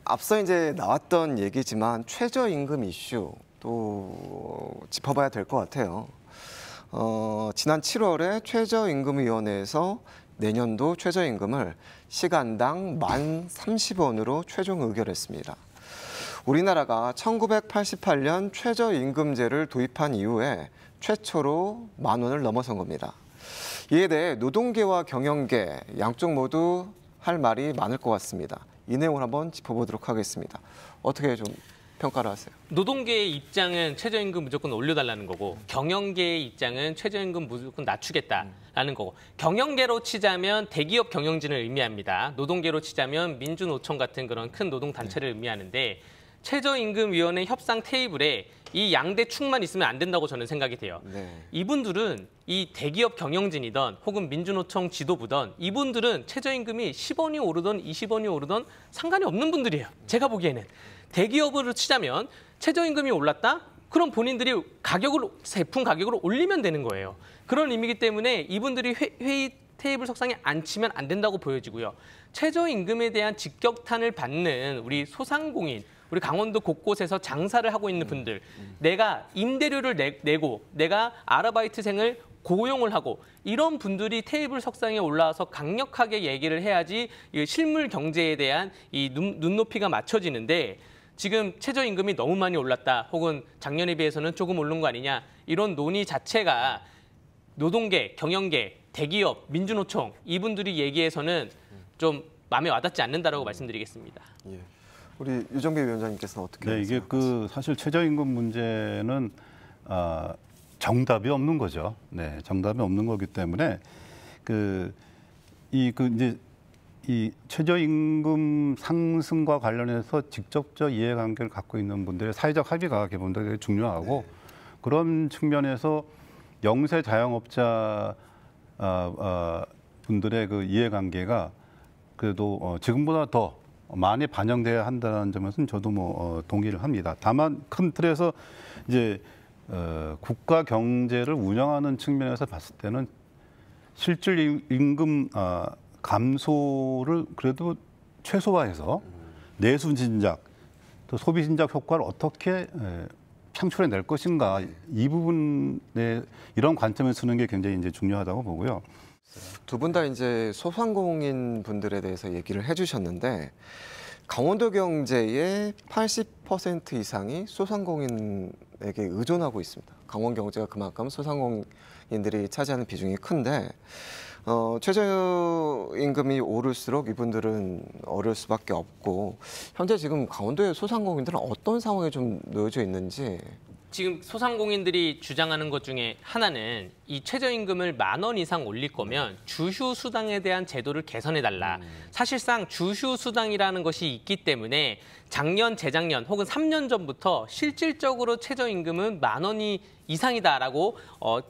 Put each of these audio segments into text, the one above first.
앞서 이제 나왔던 얘기지만 최저임금 이슈 또 짚어봐야 될 것 같아요. 지난 7월에 최저임금위원회에서 내년도 최저임금을 시간당 1030원으로 최종 의결했습니다. 우리나라가 1988년 최저임금제를 도입한 이후에 최초로 10,000원을 넘어선 겁니다. 이에 대해 노동계와 경영계 양쪽 모두 할 말이 많을 것 같습니다. 이 내용을 한번 짚어보도록 하겠습니다. 어떻게 좀 평가를 하세요? 노동계의 입장은 최저임금 무조건 올려달라는 거고 경영계의 입장은 최저임금 무조건 낮추겠다라는 거고 경영계로 치자면 대기업 경영진을 의미합니다. 노동계로 치자면 민주노총 같은 그런 큰 노동단체를 의미하는데 최저임금위원회 협상 테이블에 이 양대축만 있으면 안 된다고 저는 생각이 돼요. 이분들은 이 대기업 경영진이든 혹은 민주노총 지도부든 이분들은 최저임금이 10원이 오르든 20원이 오르든 상관이 없는 분들이에요. 제가 보기에는. 대기업으로 치자면 최저임금이 올랐다? 그럼 본인들이 제품 가격을 올리면 되는 거예요. 그런 의미이기 때문에 이분들이 회의 테이블 석상에 앉히면 안 된다고 보여지고요. 최저임금에 대한 직격탄을 받는 우리 소상공인, 우리 강원도 곳곳에서 장사를 하고 있는 분들, 내가 임대료를 내고 내가 아르바이트생을 고용을 하고 이런 분들이 테이블 석상에 올라와서 강력하게 얘기를 해야지 실물 경제에 대한 이 눈높이가 맞춰지는데 지금 최저임금이 너무 많이 올랐다 혹은 작년에 비해서는 조금 오른 거 아니냐 이런 논의 자체가 노동계, 경영계, 대기업, 민주노총 이분들이 얘기해서는 좀 마음에 와닿지 않는다라고 말씀드리겠습니다. 예. 우리 유정배 위원장님께서는 어떻게 이게 사실 최저임금 문제는 정답이 없는 거죠. 네, 정답이 없는 거기 때문에 이 최저임금 상승과 관련해서 직접적 이해관계를 갖고 있는 분들의 사회적 합의가 기본적으로 중요하고 그런 측면에서 영세 자영업자 분들의 그 이해관계가 그래도 지금보다 더 많이 반영돼야 한다는 점에서는 저도 동의를 합니다. 다만 큰 틀에서 이제 국가 경제를 운영하는 측면에서 봤을 때는 실질 임금 감소를 그래도 최소화해서 내수 진작 또 소비 진작 효과를 어떻게 창출해낼 것인가 이 부분에 이런 관점을 쓰는 게 굉장히 이제 중요하다고 보고요. 두 분 다 이제 소상공인 분들에 대해서 얘기를 해주셨는데 강원도 경제의 80% 이상이 소상공인에게 의존하고 있습니다. 강원 경제가 그만큼 소상공인들이 차지하는 비중이 큰데 최저임금이 오를수록 이분들은 어려울 수밖에 없고 현재 지금 강원도의 소상공인들은 어떤 상황에 좀 놓여져 있는지. 지금 소상공인들이 주장하는 것 중에 하나는 이 최저임금을 10,000원 이상 올릴 거면 주휴수당에 대한 제도를 개선해달라. 사실상 주휴수당이라는 것이 있기 때문에 작년, 재작년 혹은 3년 전부터 실질적으로 최저임금은 10,000원이 이상이다라고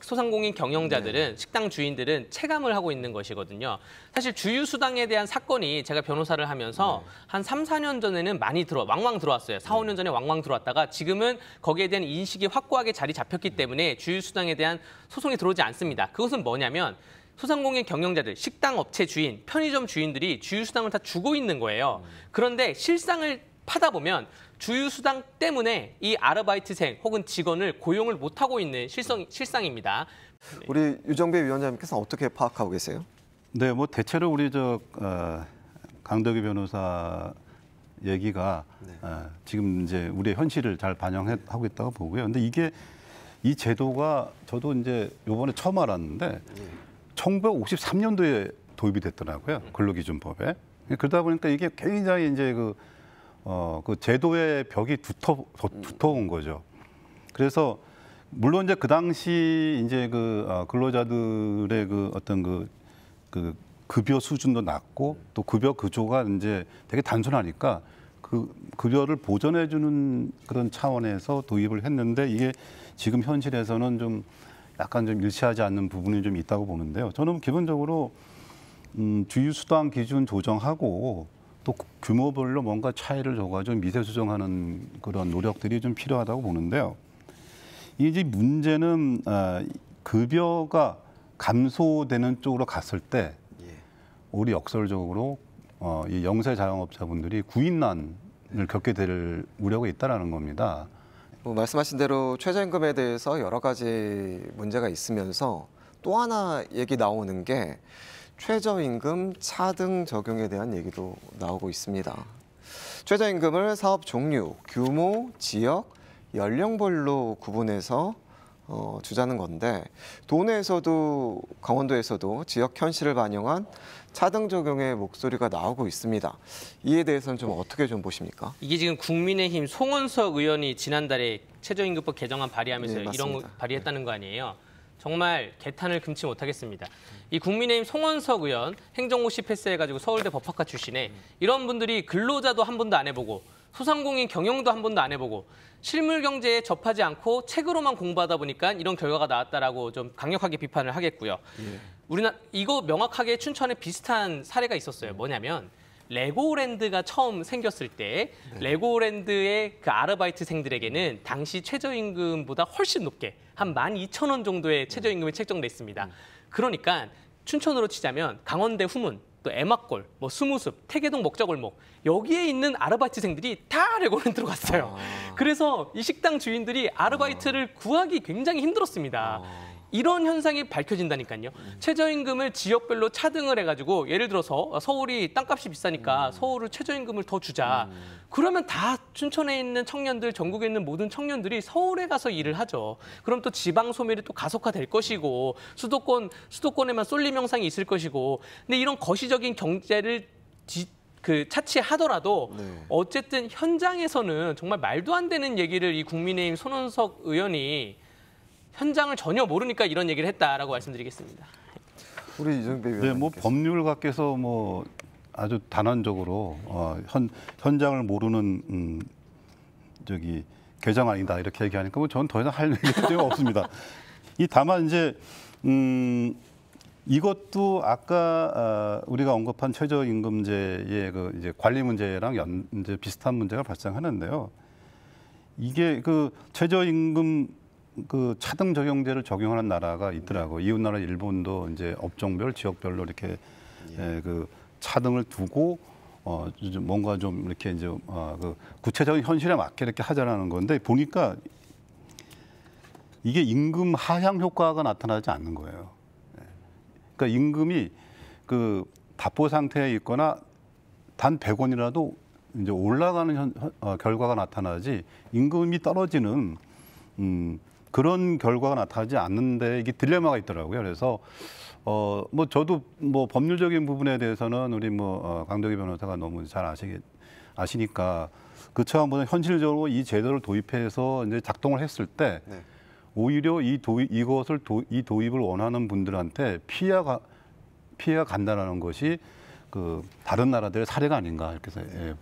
소상공인 경영자들은 식당 주인들은 체감을 하고 있는 것이거든요. 사실 주휴수당에 대한 사건이 제가 변호사를 하면서 한 3, 4년 전에는 많이 왕왕 들어왔어요. 4, 5년 전에 왕왕 들어왔다가 지금은 거기에 대한 인식이 확고하게 자리 잡혔기 때문에 주휴수당에 대한 소송이 들어오지 않습니다. 그것은 뭐냐면 소상공인 경영자들, 식당 업체 주인, 편의점 주인들이 주휴수당을 다 주고 있는 거예요. 그런데 실상을 파다 보면 주휴수당 때문에 이 아르바이트생 혹은 직원을 고용을 못하고 있는 실상입니다. 우리 유정배 위원장님께서는 어떻게 파악하고 계세요? 네, 대체로 우리 강덕희 변호사 얘기가 지금 이제 우리의 현실을 잘 반영하고 있다고 보고요. 근데 이 제도가 저도 이제 이번에 처음 알았는데 1953년도에 도입이 됐더라고요. 근로기준법에. 그러다 보니까 이게 굉장히 이제 그 제도의 벽이 두터운 거죠. 그래서 물론 이제 그 당시 이제 근로자들의 어떤 급여 수준도 낮고 또 급여 구조가 이제 되게 단순하니까 그 급여를 보전해주는 그런 차원에서 도입을 했는데 이게 지금 현실에서는 좀 약간 좀 일치하지 않는 부분이 좀 있다고 보는데요. 저는 기본적으로 주휴수당 기준 조정하고 또 규모별로 뭔가 차이를 줘가지고 미세 수정하는 그런 노력들이 좀 필요하다고 보는데요. 이제 문제는 급여가 감소되는 쪽으로 갔을 때 우리 역설적으로 이 영세 자영업자분들이 구인난 겪게 될 우려가 있다라는 겁니다. 뭐 말씀하신 대로 최저임금에 대해서 여러 가지 문제가 있으면서 또 하나 얘기 나오는 게 최저임금 차등 적용에 대한 얘기도 나오고 있습니다. 최저임금을 사업 종류, 규모, 지역, 연령별로 구분해서 주자는 건데 도내에서도 강원도에서도 지역 현실을 반영한 차등 적용의 목소리가 나오고 있습니다. 이에 대해서는 좀 어떻게 좀 보십니까? 이게 지금 국민의힘 송원석 의원이 지난달에 최저임금법 개정안 발의하면서 네, 이런 거 맞습니다. 발의했다는 거 아니에요. 정말 개탄을 금치 못하겠습니다. 이 국민의힘 송원석 의원 행정고시 패스해가지고 서울대 법학과 출신에 이런 분들이 근로자도 한 번도 안 해보고 소상공인 경영도 한 번도 안 해보고 실물 경제에 접하지 않고 책으로만 공부하다 보니까 이런 결과가 나왔다라고 좀 강력하게 비판을 하겠고요. 우리나라 이거 명확하게 춘천에 비슷한 사례가 있었어요. 뭐냐면 레고랜드가 처음 생겼을 때 레고랜드의 그 아르바이트생들에게는 당시 최저임금보다 훨씬 높게 한 12,000원 정도의 최저임금이 책정됐습니다. 그러니까 춘천으로 치자면 강원대 후문, 또 애막골, 뭐 수무숲, 태계동 먹자골목 여기에 있는 아르바이트생들이 다 레고랜드로 갔어요. 그래서 이 식당 주인들이 아르바이트를 구하기 굉장히 힘들었습니다. 이런 현상이 밝혀진다니까요. 최저임금을 지역별로 차등을 해가지고 예를 들어서 서울이 땅값이 비싸니까 서울을 최저임금을 더 주자. 그러면 다 춘천에 있는 청년들, 전국에 있는 모든 청년들이 서울에 가서 일을 하죠. 그럼 또 지방 소멸이 또 가속화될 것이고 수도권에만 쏠림 현상이 있을 것이고. 근데 이런 거시적인 경제를 차치하더라도 어쨌든 현장에서는 정말 말도 안 되는 얘기를 이 국민의힘 손원석 의원이 현장을 전혀 모르니까 이런 얘기를 했다라고 말씀드리겠습니다. 우리 이정배 네, 위원님. 뭐 법률가께서 뭐 아주 단언적으로 현장을 모르는 개정안이다 이렇게 얘기하니까 뭐 저는 더 이상 할 얘기가 없습니다. 다만 이제 이것도 아까 우리가 언급한 최저임금제의 그 이제 관리 문제랑 이제 비슷한 문제가 발생하는데요. 이게 그 최저임금 그 차등 적용제를 적용하는 나라가 있더라고. 이웃 나라 일본도 이제 업종별, 지역별로 이렇게 그 차등을 두고 뭔가 좀 이렇게 이제 그 구체적인 현실에 맞게 이렇게 하자라는 건데 보니까 이게 임금 하향 효과가 나타나지 않는 거예요. 그러니까 임금이 그 답보 상태에 있거나 단 100원이라도 이제 올라가는 결과가 나타나지 임금이 떨어지는 그런 결과가 나타나지 않는데 이게 딜레마가 있더라고요. 그래서 뭐 저도 뭐 법률적인 부분에 대해서는 우리 강덕희 변호사가 너무 잘 아시니까 그 차원보다 현실적으로 이 제도를 도입해서 이제 작동을 했을 때 오히려 이 도입을 원하는 분들한테 피해가 간다라는 것이 그 다른 나라들의 사례가 아닌가 이렇게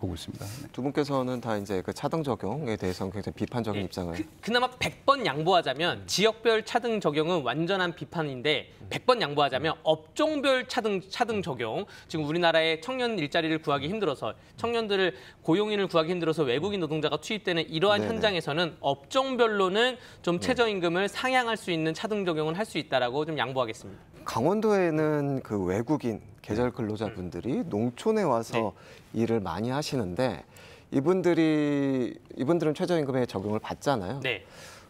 보고 있습니다. 두 분께서는 다 이제 그 차등 적용에 대해서는 굉장히 비판적인 입장을. 그나마 100번 양보하자면 지역별 차등 적용은 완전한 비판인데 100번 양보하자면 업종별 차등 적용. 지금 우리나라의 청년 일자리를 구하기 힘들어서 청년들을 고용인을 구하기 힘들어서 외국인 노동자가 투입되는 이러한 현장에서는 업종별로는 좀 최저임금을 상향할 수 있는 차등 적용을 할 수 있다라고 좀 양보하겠습니다. 강원도에는 그 외국인 계절 근로자분들이 농촌에 와서 일을 많이 하시는데 이분들은 최저임금에 적용을 받잖아요. 네.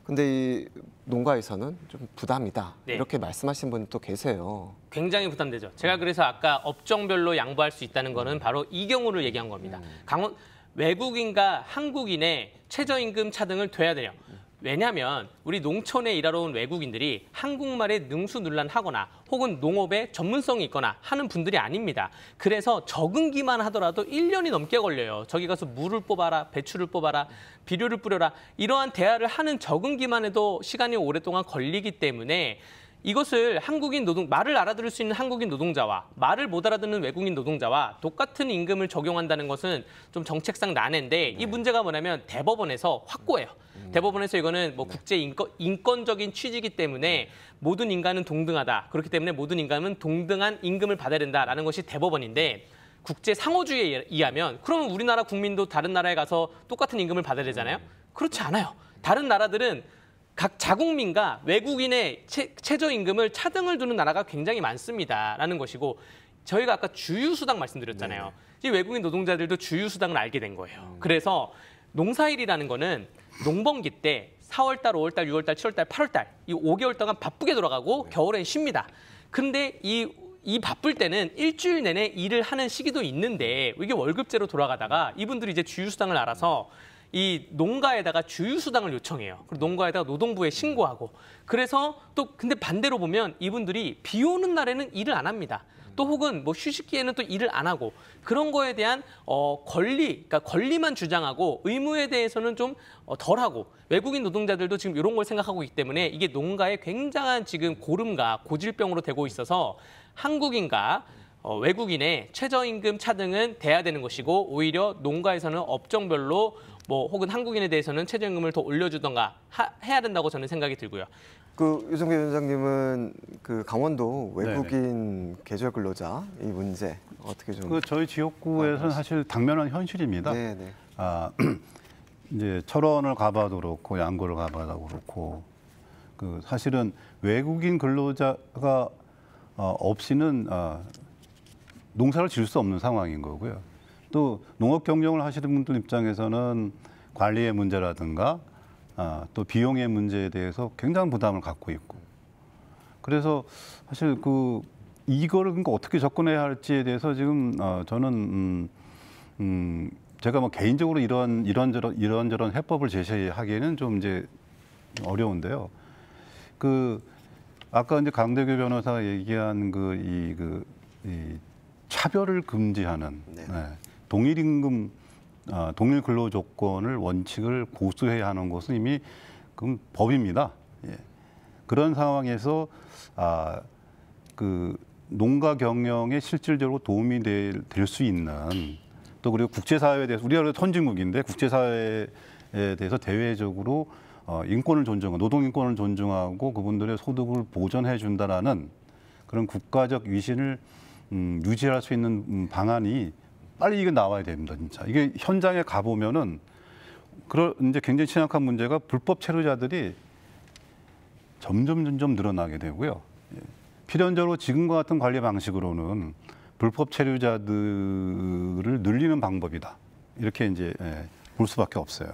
근데 이 농가에서는 좀 부담이다. 네. 이렇게 말씀하신 분도 계세요. 굉장히 부담되죠. 제가 그래서 아까 업종별로 양보할 수 있다는 거는 바로 이 경우를 얘기한 겁니다. 외국인과 한국인의 최저임금 차등을 둬야 돼요. 왜냐하면 우리 농촌에 일하러 온 외국인들이 한국말에 능수능란하거나 혹은 농업에 전문성이 있거나 하는 분들이 아닙니다. 그래서 적응기만 하더라도 1년이 넘게 걸려요. 저기 가서 물을 뽑아라, 배추를 뽑아라, 비료를 뿌려라. 이러한 대화를 하는 적응기만 해도 시간이 오랫동안 걸리기 때문에 이것을 말을 알아들을 수 있는 한국인 노동자와 말을 못 알아듣는 외국인 노동자와 똑같은 임금을 적용한다는 것은 좀 정책상 난해인데 이 문제가 뭐냐면 대법원에서 확고해요. 대법원에서 이거는 뭐 국제 인권적인 취지이기 때문에 모든 인간은 동등하다. 그렇기 때문에 모든 인간은 동등한 임금을 받아야 된다라는 것이 대법원인데 국제 상호주의에 의하면 그러면 우리나라 국민도 다른 나라에 가서 똑같은 임금을 받아야 되잖아요. 그렇지 않아요. 다른 나라들은 각 자국민과 외국인의 최저임금을 차등을 두는 나라가 굉장히 많습니다라는 것이고 저희가 아까 주휴수당 말씀드렸잖아요. 이 외국인 노동자들도 주휴수당을 알게 된 거예요. 그래서 농사일이라는 거는 농번기 때 4월달, 5월달, 6월달, 7월달, 8월달 이 5개월 동안 바쁘게 돌아가고 겨울엔 쉽니다. 근데 이 바쁠 때는 일주일 내내 일을 하는 시기도 있는데 이게 월급제로 돌아가다가 이분들이 이제 주휴수당을 알아서 이 농가에다가 주휴수당을 요청해요. 그리고 농가에다가 노동부에 신고하고. 그래서 또 근데 반대로 보면 이분들이 비 오는 날에는 일을 안 합니다. 또 혹은 뭐 휴식기에는 또 일을 안 하고 그런 거에 대한 그러니까 권리만 주장하고 의무에 대해서는 좀 덜하고 외국인 노동자들도 지금 이런 걸 생각하고 있기 때문에 이게 농가의 굉장한 지금 고름과 고질병으로 되고 있어서 한국인과 외국인의 최저임금 차등은 돼야 되는 것이고 오히려 농가에서는 업종별로 뭐 혹은 한국인에 대해서는 최저임금을 더 올려주던가 해야 된다고 저는 생각이 들고요. 그 유성계 위원장님은 그 강원도 외국인 계절 근로자 이 문제 어떻게 좀? 그 저희 지역구에서는 사실 당면한 현실입니다. 네네. 이제 철원을 가봐도 그렇고 양구를 가봐도 그렇고 그 사실은 외국인 근로자가 없이는 농사를 지을 수 없는 상황인 거고요. 또 농업 경영을 하시는 분들 입장에서는 관리의 문제라든가 또 비용의 문제에 대해서 굉장한 부담을 갖고 있고 그래서 사실 이거를 그러니까 어떻게 접근해야 할지에 대해서 지금 저는 제가 뭐 개인적으로 이런저런 해법을 제시하기에는 좀 이제 어려운데요. 아까 이제 강대규 변호사가 얘기한 이 차별을 금지하는 동일 임금, 동일 근로 조건을 원칙을 고수해야 하는 것은 이미 그럼 법입니다. 예. 그런 상황에서 농가 경영에 실질적으로 도움이 될 수 있는 또 그리고 국제사회에 대해서 우리가 선진국인데 국제사회에 대해서 대외적으로 인권을 존중하고 노동 인권을 존중하고 그분들의 소득을 보전해 준다라는 그런 국가적 위신을 유지할 수 있는 방안이 빨리 이게 나와야 됩니다, 진짜. 이게 현장에 가보면은 이제 굉장히 심각한 문제가 불법 체류자들이 점점 늘어나게 되고요. 필연적으로 지금과 같은 관리 방식으로는 불법 체류자들을 늘리는 방법이다. 이렇게 이제 볼 수밖에 없어요.